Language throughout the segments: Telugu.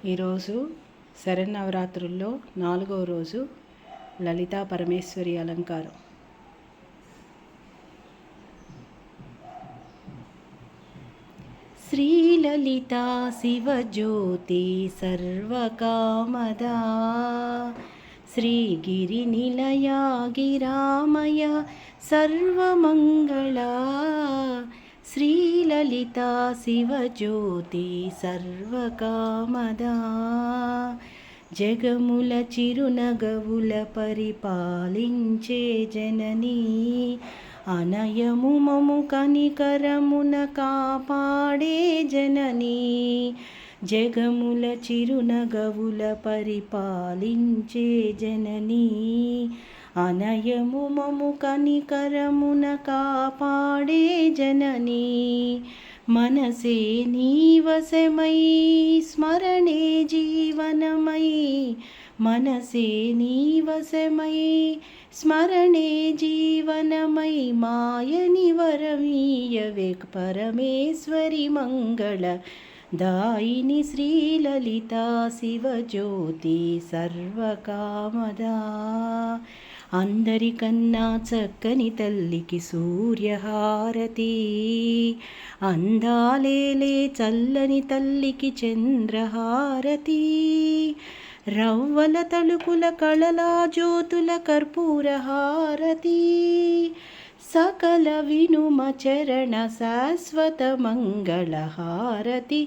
ఈరోజు శరన్నవరాత్రుల్లో 4వ రోజు లలితా పరమేశ్వరి అలంకారం. శ్రీలలితా శివజ్యోతి సర్వకామదా శ్రీగిరినిలయా గిరామయ సర్వమంగళా శ్రీలలితా శివజ్యోతి సర్వకామదా జగముల చిరునగవుల పరిపాలించే జననీ అనయము మము కనికరమున కాపాడే జననీ జగముల చిరునగవుల పరిపాలించే జననీ అనయము మము కనికరమున కాపాడే జననీ మనసే నీవశమై స్మరణే జీవనమై మనసే నీవశమై స్మరణే జీవనమై మాయని వరమీయవే పరమేశ్వరి మంగళ దాయిని శ్రీలలితా శివజ్యోతి సర్వకామదా అందరికన్నా చక్కని తల్లికి సూర్యహారతి అందాలేలే చల్లని తల్లికి చంద్రహారతి రవ్వల తలుకుల కళలా జ్యోతుల కర్పూరహారతి సకల వినుమ చరణ శాశ్వత మంగళహారతి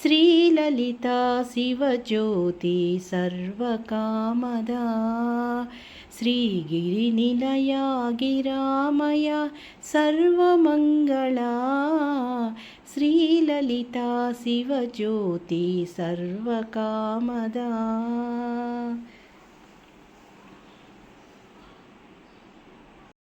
శ్రీలలితా శివజ్యోతి సర్వకామదా శ్రీగిరినిలయా గిరామయ సర్వమంగళా శ్రీలలితా శివజ్యోతి సర్వకామదా.